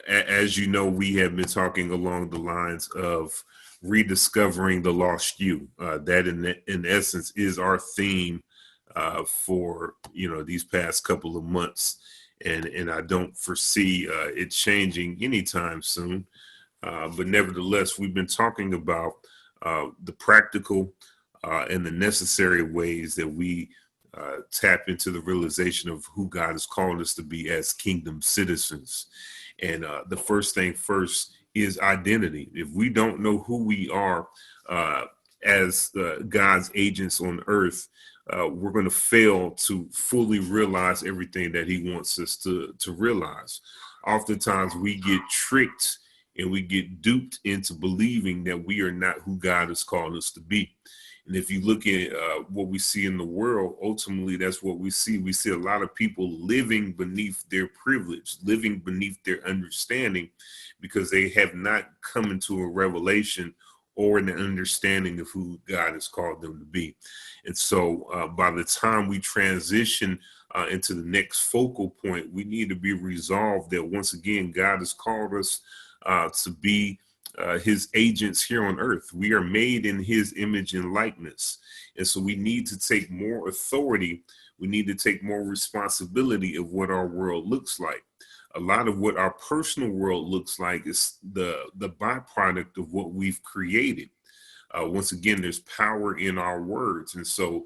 as you know, we have been talking along the lines of rediscovering the lost you. That in essence is our theme for these past couple of months, and I don't foresee it changing anytime soon. But nevertheless, we've been talking about the practical and the necessary ways that we tap into the realization of who God has called us to be as kingdom citizens. And the first thing first is identity. If we don't know who we are as God's agents on earth, we're going to fail to fully realize everything that he wants us to realize. Oftentimes we get tricked and we get duped into believing that we are not who God has called us to be. And if you look at what we see in the world, ultimately, that's what we see. We see a lot of people living beneath their privilege, living beneath their understanding, because they have not come into a revelation or an understanding of who God has called them to be. And so by the time we transition into the next focal point, we need to be resolved that once again, God has called us to be his agents here on earth. We are made in his image and likeness. And so we need to take more authority. We need to take more responsibility of what our world looks like. A lot of what our personal world looks like is the byproduct of what we've created. Once again, there's power in our words. And so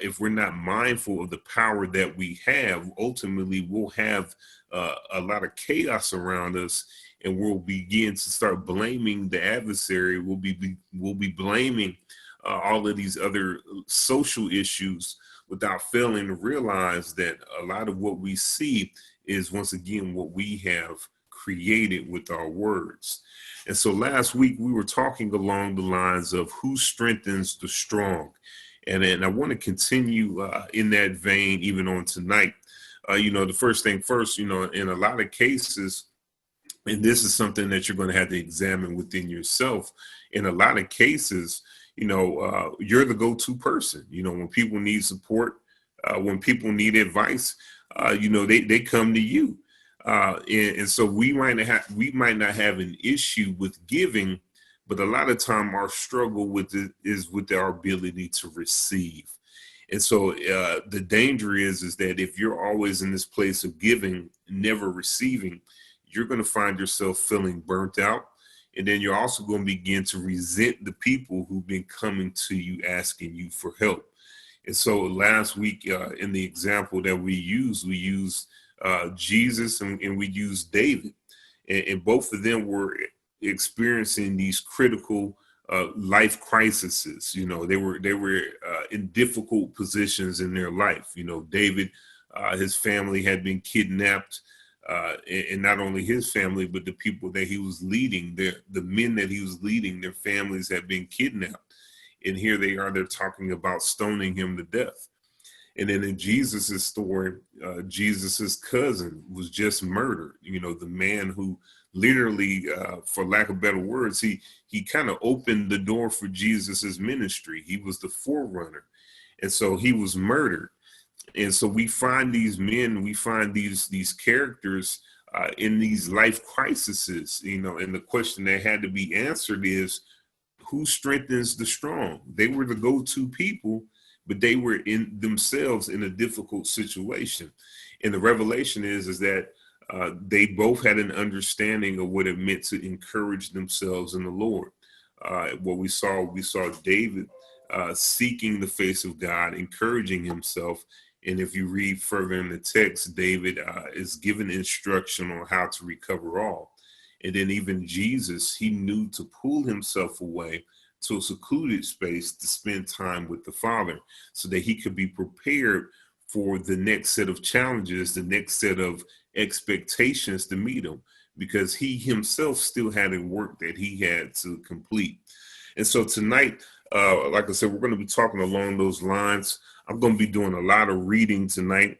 if we're not mindful of the power that we have, ultimately we'll have a lot of chaos around us, and we'll begin to start blaming the adversary. We'll be blaming all of these other social issues without failing to realize that a lot of what we see is, once again, what we have created with our words. And so last week we were talking along the lines of who strengthens the strong. And I want to continue in that vein even on tonight. The first thing first, in a lot of cases, and this is something that you're going to have to examine within yourself. In a lot of cases, you're the go-to person. When people need support, when people need advice, they come to you. And so we might not have an issue with giving, but a lot of time our struggle with it is with our ability to receive. And so the danger is that if you're always in this place of giving, never receiving, you're going to find yourself feeling burnt out. And then you're also going to begin to resent the people who've been coming to you asking you for help. And so last week in the example that we used Jesus and we used David. And both of them were experiencing these critical life crises. They were in difficult positions in their life. David, his family had been kidnapped. And not only his family, but the people that he was leading, the men that he was leading, their families had been kidnapped. And here they are, they're talking about stoning him to death. And then in Jesus's story, Jesus's cousin was just murdered. The man who literally, for lack of better words, he kind of opened the door for Jesus's ministry. He was the forerunner. And so he was murdered. And so we find these men, we find these characters in these life crises, and the question that had to be answered is, who strengthens the strong? They were the go-to people, but they were in themselves in a difficult situation. And the revelation is that they both had an understanding of what it meant to encourage themselves in the Lord. What we saw David seeking the face of God, encouraging himself. And if you read further in the text, David is given instruction on how to recover all. And then even Jesus, he knew to pull himself away to a secluded space to spend time with the Father so that he could be prepared for the next set of challenges, the next set of expectations to meet him, because he himself still had a work that he had to complete. And so tonight, like I said, we're going to be talking along those lines. I'm going to be doing a lot of reading tonight.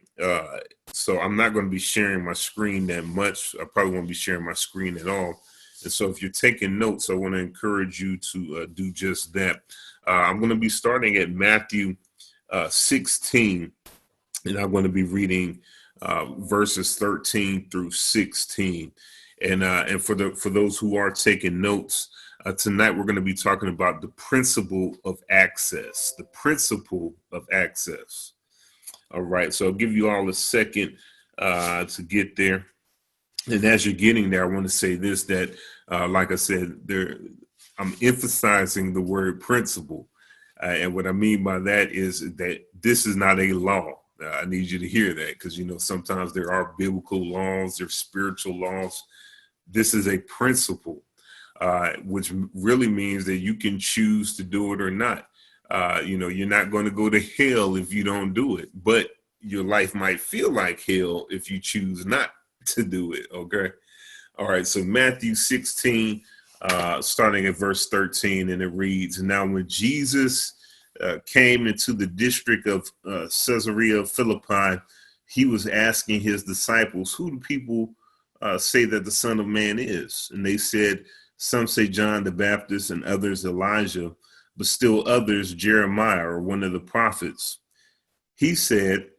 So I'm not going to be sharing my screen that much. I probably won't be sharing my screen at all. And so if you're taking notes, I want to encourage you to do just that. I'm going to be starting at Matthew 16, and I'm going to be reading verses 13 through 16. And for those who are taking notes, tonight we're going to be talking about the principle of access. The principle of access. All right, so I'll give you all a second to get there. And as you're getting there, I want to say this, that like I said, I'm emphasizing the word principle. And what I mean by that is that this is not a law. I need you to hear that, because, sometimes there are biblical laws, there's spiritual laws. This is a principle, which really means that you can choose to do it or not. You're not going to go to hell if you don't do it, but your life might feel like hell if you choose not to do it. Okay. All right. So Matthew 16, starting at verse 13, and it reads, "Now when Jesus came into the district of Caesarea Philippi, he was asking his disciples, 'Who do people say that the Son of Man is?' And they said, 'Some say John the Baptist, and others Elijah, but still others Jeremiah or one of the prophets.' He said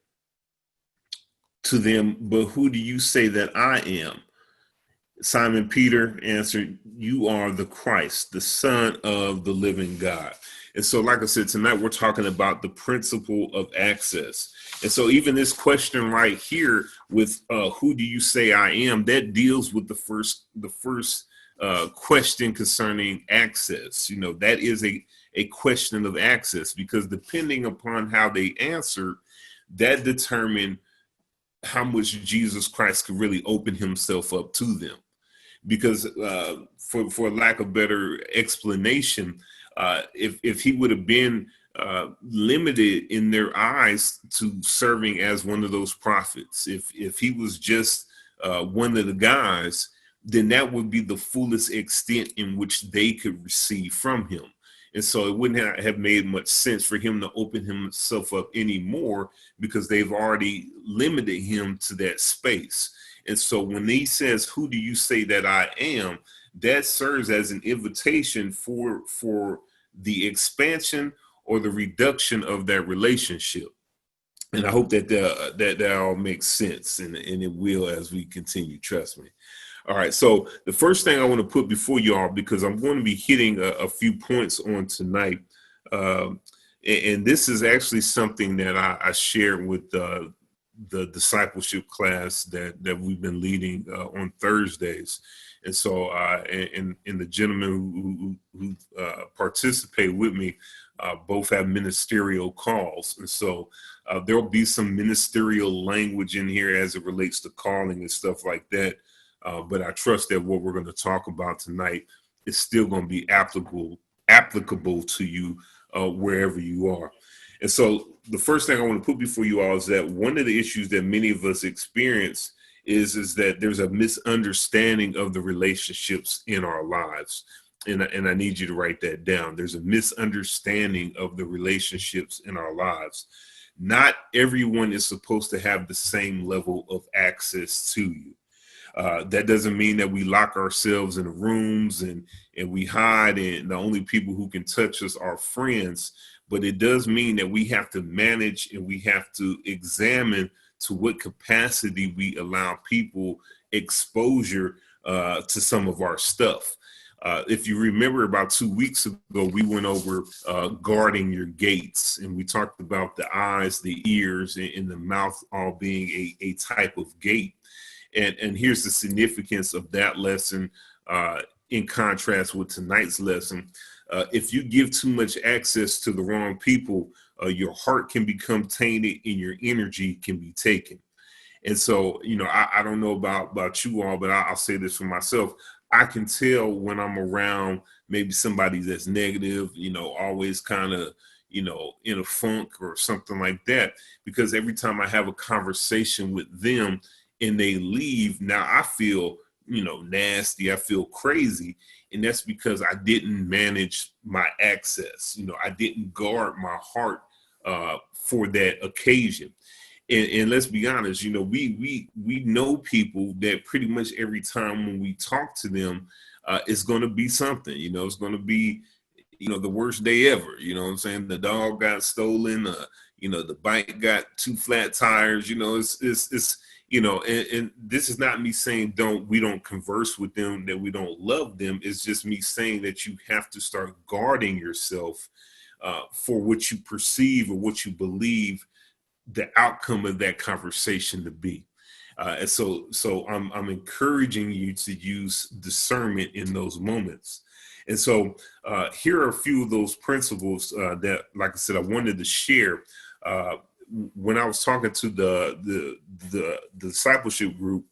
to them, 'But who do you say that I am?' Simon Peter answered, 'You are the Christ, the Son of the living God.'" And so, like I said, tonight we're talking about the principle of access. And so even this question right here with who do you say I am, that deals with the first question concerning access. That is a question of access, because depending upon how they answer, that determined how much Jesus Christ could really open himself up to them. Because for lack of better explanation, if he would have been limited in their eyes to serving as one of those prophets, if he was just one of the guys, then that would be the fullest extent in which they could receive from him. And so it wouldn't have made much sense for him to open himself up anymore, because they've already limited him to that space. And so when he says, "Who do you say that I am?" that serves as an invitation for the expansion or the reduction of that relationship. And I hope that all makes sense, and it will as we continue. Trust me. All right. So the first thing I want to put before y'all, because I'm going to be hitting a few points on tonight, and this is actually something that I shared with the discipleship class that we've been leading on Thursdays. And so, and the gentlemen who participate with me both have ministerial calls. And so there'll be some ministerial language in here as it relates to calling and stuff like that. But I trust that what we're going to talk about tonight is still going to be applicable to you wherever you are. And so the first thing I want to put before you all is that one of the issues that many of us experience is that there's a misunderstanding of the relationships in our lives. And I need you to write that down. There's a misunderstanding of the relationships in our lives. Not everyone is supposed to have the same level of access to you. That doesn't mean that we lock ourselves in rooms and we hide, and the only people who can touch us are friends. But it does mean that we have to manage and we have to examine to what capacity we allow people exposure to some of our stuff. If you remember, about 2 weeks ago, we went over guarding your gates, and we talked about the eyes, the ears, and the mouth all being a type of gate. And here's the significance of that lesson in contrast with tonight's lesson. If you give too much access to the wrong people, your heart can become tainted and your energy can be taken. And so, I don't know about you all, but I'll say this for myself. I can tell when I'm around maybe somebody that's negative, always kind of, in a funk or something like that, because every time I have a conversation with them and they leave, now I feel, nasty. I feel crazy. And that's because I didn't manage my access. I didn't guard my heart for that occasion. And let's be honest, we know people that pretty much every time when we talk to them, it's going to be something, it's going to be, the worst day ever. You know what I'm saying? The dog got stolen, the bike got 2 flat tires, and this is not me saying we don't converse with them, that we don't love them. It's just me saying that you have to start guarding yourself for what you perceive or what you believe the outcome of that conversation to be. And so I'm encouraging you to use discernment in those moments. And so here are a few of those principles that, like I said, I wanted to share. When I was talking to the discipleship group,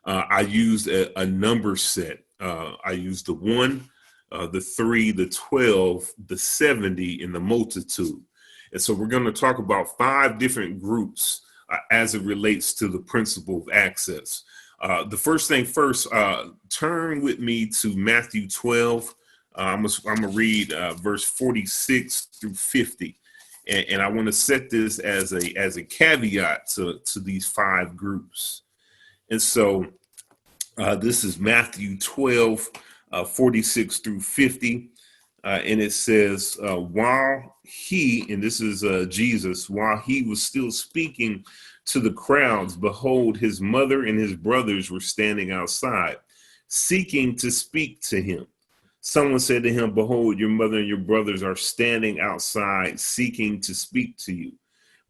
I used a number set. I used the 1, the 3, the 12, the 70, and the multitude. And so we're going to talk about 5 different groups as it relates to the principle of access. The first thing first, turn with me to Matthew 12. I'm going to read verse 46 through 50. And I want to set this as a caveat to these 5 groups. And so this is Matthew 12, 46 through 50. And it says, while he, and this is Jesus, while he was still speaking to the crowds, behold, his mother and his brothers were standing outside, seeking to speak to him. Someone said to him, behold, your mother and your brothers are standing outside, seeking to speak to you.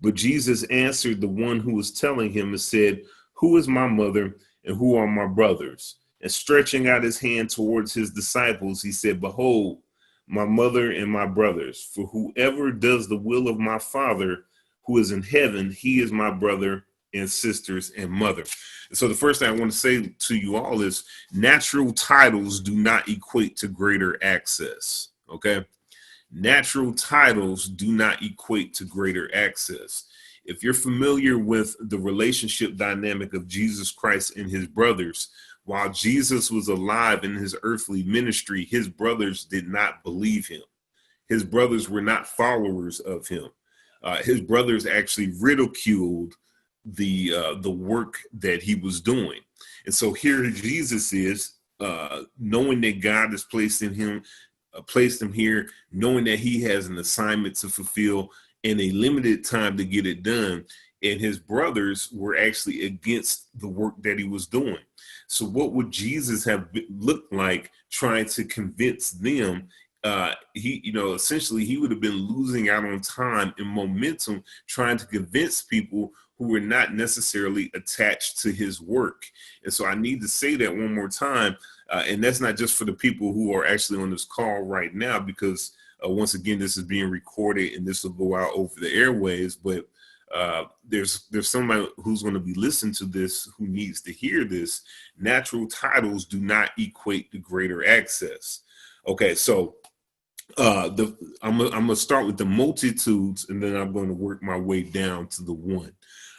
But Jesus answered the one who was telling him and said, who is my mother and who are my brothers? And stretching out his hand towards his disciples, he said, behold, my mother and my brothers, for whoever does the will of my Father who is in heaven, he is my brother and sisters and mother. And so the first thing I want to say to you all is natural titles do not equate to greater access. Okay. Natural titles do not equate to greater access. If you're familiar with the relationship dynamic of Jesus Christ and his brothers, while Jesus was alive in his earthly ministry, his brothers did not believe him. His brothers were not followers of him. His brothers actually ridiculed the work that he was doing. And so here Jesus is, knowing that God has placed him here, knowing that he has an assignment to fulfill in a limited time to get it done. And his brothers were actually against the work that he was doing. So what would Jesus have looked like trying to convince them? Essentially he would have been losing out on time and momentum trying to convince people who were not necessarily attached to his work. And so I need to say that one more time. And that's not just for the people who are actually on this call right now, because once again, this is being recorded and this will go out over the airwaves, but there's somebody who's going to be listening to this who needs to hear this. Natural titles do not equate to greater access. Okay, so I'm gonna start with the multitudes, and then I'm going to work my way down to the 1.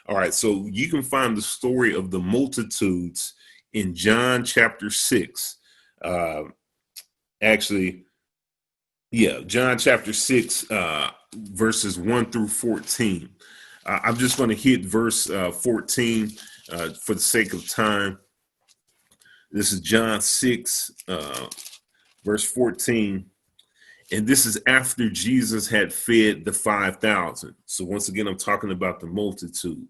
All right, so you can find the story of the multitudes in John chapter 6. John chapter 6, verses 1 through 14. I'm just going to hit verse 14 for the sake of time. This is John 6, verse 14. And this is after Jesus had fed the 5,000. So once again, I'm talking about the multitude.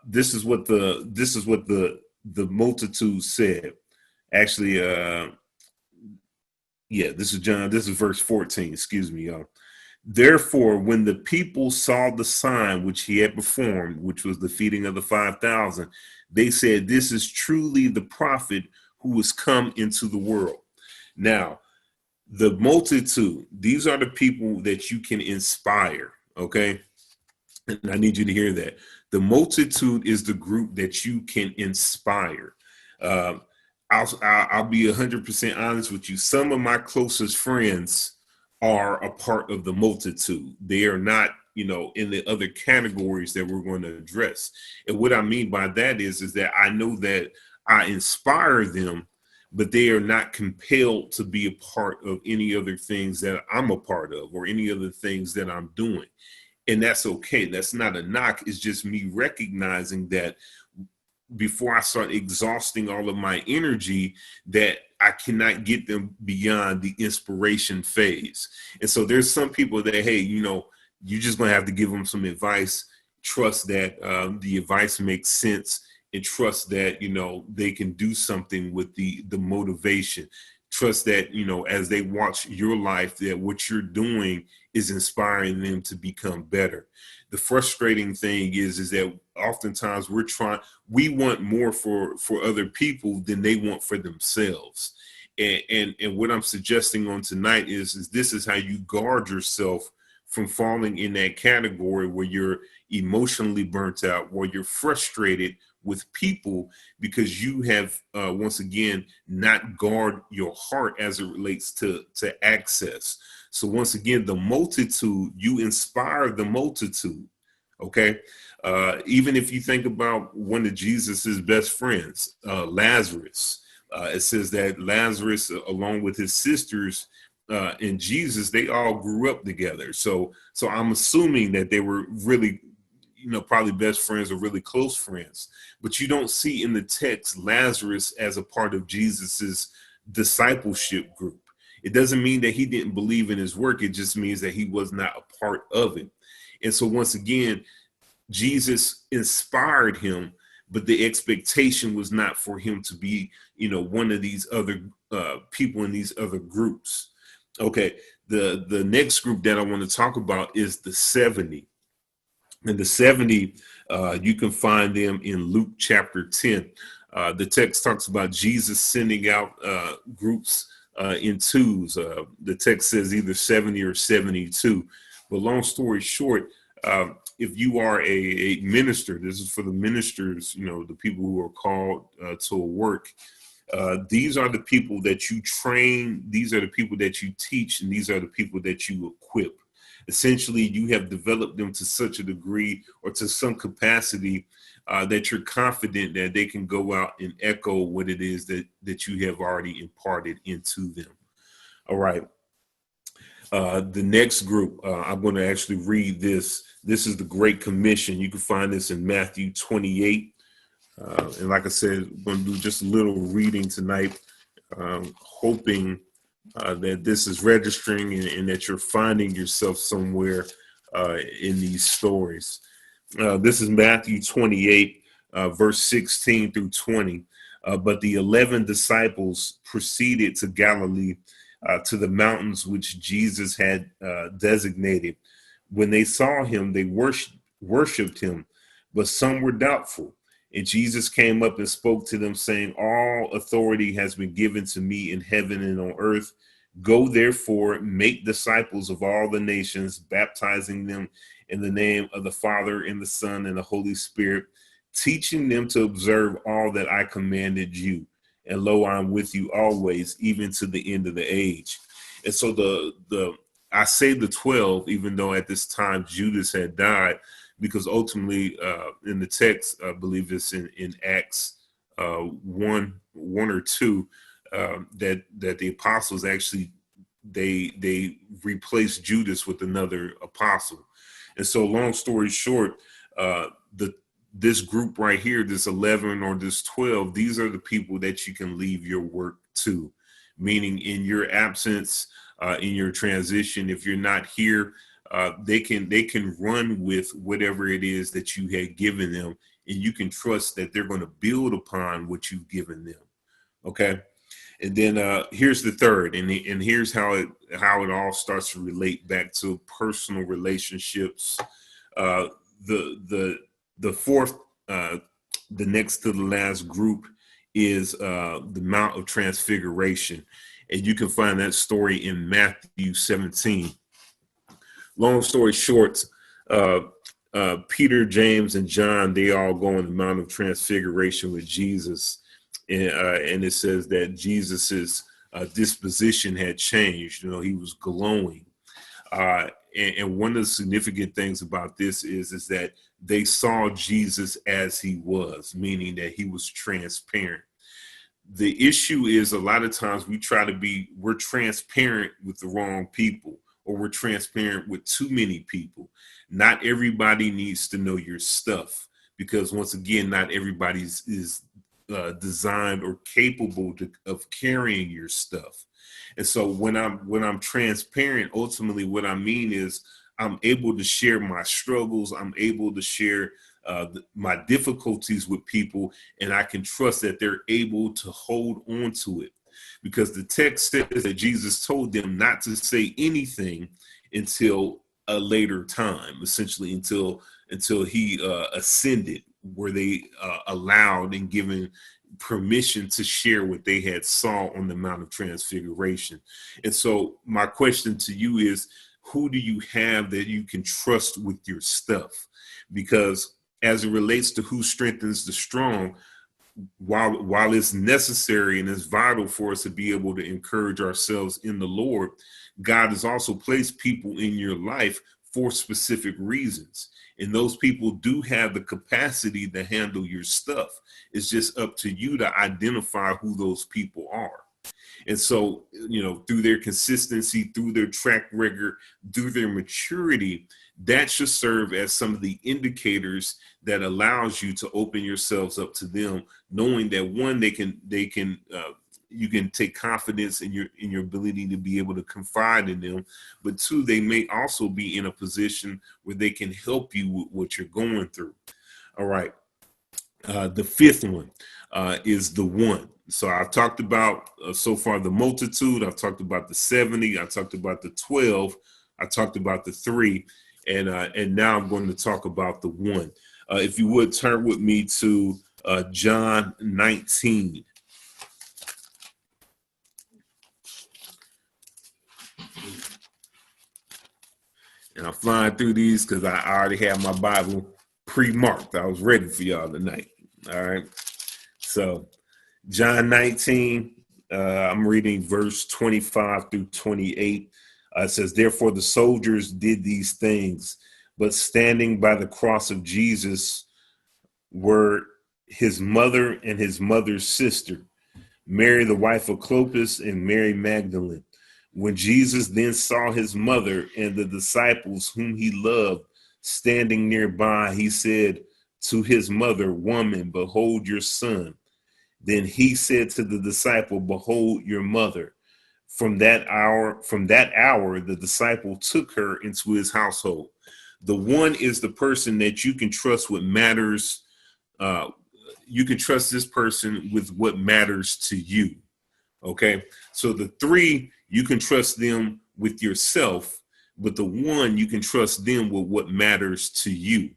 This is what the multitude said. Actually, this is verse 14. Excuse me, y'all. Therefore, when the people saw the sign which he had performed, which was the feeding of the 5,000, they said, this is truly the prophet who has come into the world. Now, the multitude, these are the people that you can inspire, okay? And I need you to hear that. The multitude is the group that you can inspire. I'll be 100% honest with you. Some of my closest friends are a part of the multitude. They are not, in the other categories that we're going to address. And what I mean by that is that I know that I inspire them, but they are not compelled to be a part of any other things that I'm a part of or any other things that I'm doing. And that's okay. That's not a knock. It's just me recognizing that before I start exhausting all of my energy, that I cannot get them beyond the inspiration phase. And so there's some people that, hey, you're just going to have to give them some advice. trust that the advice makes sense, and trust that, they can do something with the motivation. Trust that, as they watch your life, that what you're doing is inspiring them to become better. The frustrating thing is that oftentimes we want more for other people than they want for themselves. And what I'm suggesting on tonight is this is how you guard yourself from falling in that category where you're emotionally burnt out, where you're frustrated with people because you have once again not guard your heart as it relates to access. So once again, the multitude, you inspire the multitude. Okay. Even if you think about one of Jesus's best friends, Lazarus, it says that Lazarus, along with his sisters, and Jesus, they all grew up together. So I'm assuming that they were really, probably best friends or really close friends. But you don't see in the text Lazarus as a part of Jesus's discipleship group. It doesn't mean that he didn't believe in his work. It just means that he was not a part of it. And so once again, Jesus inspired him, but the expectation was not for him to be, one of these other people in these other groups. Okay, the next group that I want to talk about is the 70. And the 70, you can find them in Luke chapter 10. The text talks about Jesus sending out groups in twos. The text says either 70 or 72. But long story short, if you are a minister, this is for the ministers, the people who are called to a work. These are the people that you train. These are the people that you teach. And these are the people that you equip. Essentially, you have developed them to such a degree or to some capacity that you're confident that they can go out and echo what it is that you have already imparted into them. All right. The next group, I'm going to actually read this. This is the Great Commission. You can find this in Matthew 28. And like I said, I'm going to do just a little reading tonight, hoping that this is registering and that you're finding yourself somewhere in these stories. This is Matthew 28, verse 16 through 20. But the 11 disciples proceeded to Galilee, to the mountains which Jesus had designated. When they saw him, they worshiped him, but some were doubtful. And Jesus came up and spoke to them, saying, all authority has been given to me in heaven and on earth. Go therefore, make disciples of all the nations, baptizing them in the name of the Father and the Son and the Holy Spirit, teaching them to observe all that I commanded you. And lo, I'm with you always, even to the end of the age. And so I say the 12, even though at this time Judas had died, because ultimately in the text, I believe it's in Acts 1 or 2, that the apostles actually they replaced Judas with another apostle. And so long story short, this group right here, this 11 or this 12, these are the people that you can leave your work to, meaning in your absence, in your transition, if you're not here, they can run with whatever it is that you had given them, and you can trust that they're going to build upon what you've given them. Okay. And then here's the third, and here's how it all starts to relate back to personal relationships. The fourth, the next to the last group is the Mount of Transfiguration, and you can find that story in Matthew 17. Long story short, Peter, James, and John, they all go on the Mount of Transfiguration with Jesus. And it says that Jesus's disposition had changed. He was glowing. And one of the significant things about this is that they saw Jesus as he was, meaning that he was transparent. The issue is a lot of times we're transparent with the wrong people, or we're transparent with too many people. Not everybody needs to know your stuff, because once again, not everybody is designed or capable of carrying your stuff. And so when I'm transparent, ultimately what I mean is I'm able to share my struggles. I'm able to share my difficulties with people, and I can trust that they're able to hold on to it. Because the text says that Jesus told them not to say anything until a later time, essentially until he ascended, where they allowed and given permission to share what they had saw on the Mount of Transfiguration. And so my question to you is, who do you have that you can trust with your stuff? Because as it relates to who strengthens the strong, while it's necessary and it's vital for us to be able to encourage ourselves in the Lord, God has also placed people in your life for specific reasons. And those people do have the capacity to handle your stuff. It's just up to you to identify who those people are. And so, through their consistency, through their track record, through their maturity, that should serve as some of the indicators that allows you to open yourselves up to them, knowing that one, you can take confidence in your ability to be able to confide in them, but two, they may also be in a position where they can help you with what you're going through. All right. The fifth one is the one. So I've talked about so far the multitude. I've talked about the 70. I talked about the 12. I talked about the 3, and now I'm going to talk about the one. If you would turn with me to John 19. And I'm flying through these because I already have my Bible pre-marked. I was ready for y'all tonight. All right. So John 19, I'm reading verse 25 through 28. It says, therefore the soldiers did these things, but standing by the cross of Jesus were his mother and his mother's sister, Mary, the wife of Clopas, and Mary Magdalene. When Jesus then saw his mother and the disciples whom he loved standing nearby, he said to his mother, woman, behold your son. Then he said to the disciple, behold your mother. From that hour, the disciple took her into his household. The one is the person that you can trust with matters. You can trust this person with what matters to you. Okay. So the 3, you can trust them with yourself, but the 1, you can trust them with what matters to you.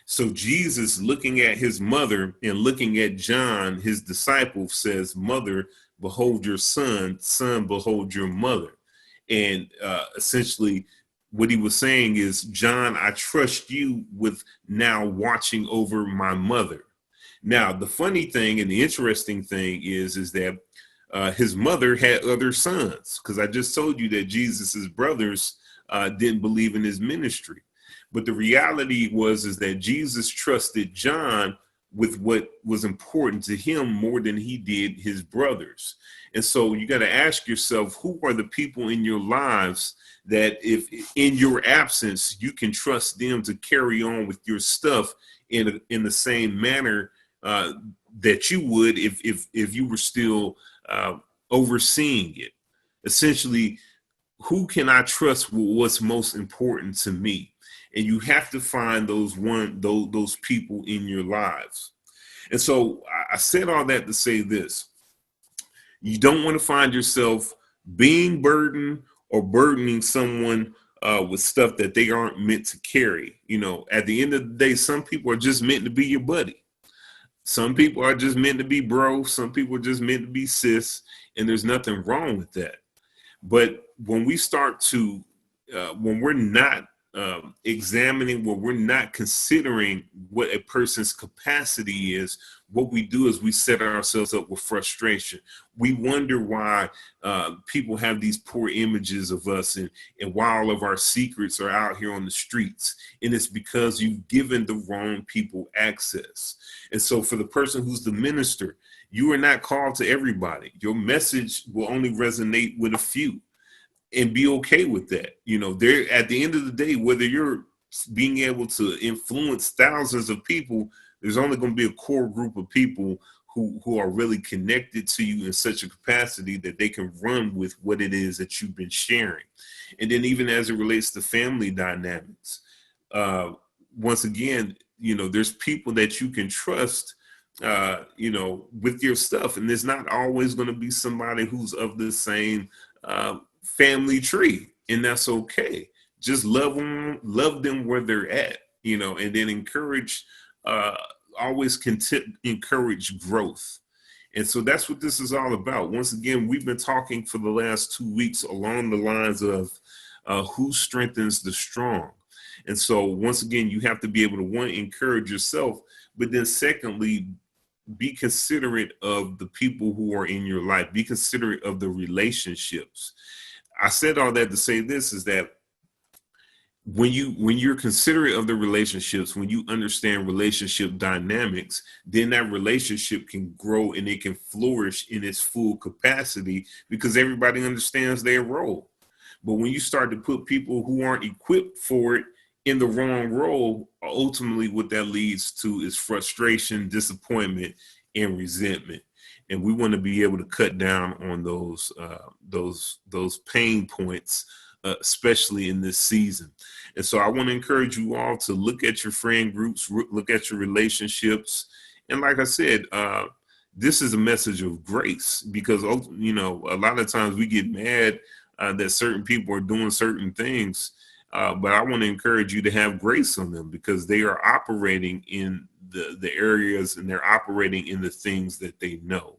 So Jesus, looking at his mother and looking at John, his disciple, says, mother, behold your son, son, behold your mother. And essentially what he was saying is, John, I trust you with now watching over my mother. Now, the funny thing and the interesting thing is that his mother had other sons, because I just told you that Jesus's brothers didn't believe in his ministry. But the reality is that Jesus trusted John with what was important to him more than he did his brothers. And so you got to ask yourself, who are the people in your lives that if in your absence, you can trust them to carry on with your stuff in the same manner that you would if you were still overseeing it. Essentially, who can I trust with what's most important to me? And you have to find those people in your lives. And so I said all that to say this: you don't want to find yourself being burdened or burdening someone with stuff that they aren't meant to carry. At the end of the day, some people are just meant to be your buddy. Some people are just meant to be bro. Some people are just meant to be sis. And there's nothing wrong with that. But when we start to, when we're not examining, when we're not considering what a person's capacity is, what we do is we set ourselves up with frustration. We wonder why people have these poor images of us and why all of our secrets are out here on the streets. And it's because you've given the wrong people access. And so for the person who's the minister, you are not called to everybody. Your message will only resonate with a few, and be okay with that. They're at the end of the day, whether you're being able to influence thousands of people, there's only going to be a core group of people who are really connected to you in such a capacity that they can run with what it is that you've been sharing. And then even as it relates to family dynamics, once again, there's people that you can trust, with your stuff. And there's not always going to be somebody who's of the same family tree. And that's okay. Just love them where they're at, and then always encourage growth. And so that's what this is all about. Once again, we've been talking for the last 2 weeks along the lines of who strengthens the strong. And so once again, you have to be able to, one, encourage yourself, but then secondly, be considerate of the people who are in your life. Be considerate of the relationships. I said all that to say this, is that when you're considerate of the relationships, when you understand relationship dynamics, then that relationship can grow and it can flourish in its full capacity because everybody understands their role. But when you start to put people who aren't equipped for it in the wrong role, ultimately what that leads to is frustration, disappointment, and resentment. And we want to be able to cut down on those pain points, especially in this season. And so I want to encourage you all to look at your friend groups, look at your relationships. And like I said, this is a message of grace because, a lot of times we get mad that certain people are doing certain things. But I want to encourage you to have grace on them because they are operating in the areas and they're operating in the things that they know.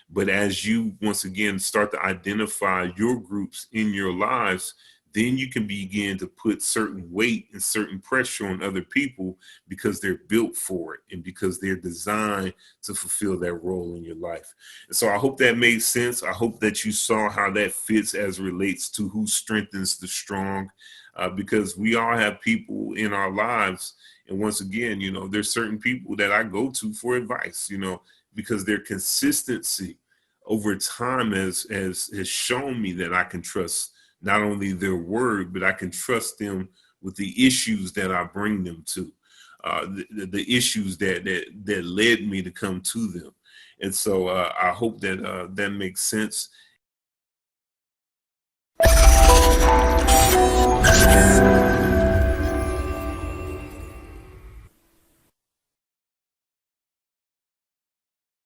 But as you, once again, start to identify your groups in your lives, then you can begin to put certain weight and certain pressure on other people because they're built for it and because they're designed to fulfill that role in your life. And so I hope that made sense. I hope that you saw how that fits as it relates to who strengthens the strong, because we all have people in our lives. And once again, there's certain people that I go to for advice, because their consistency over time has shown me that I can trust not only their word, but I can trust them with the issues that I bring them to, the issues that led me to come to them. And so I hope that that makes sense.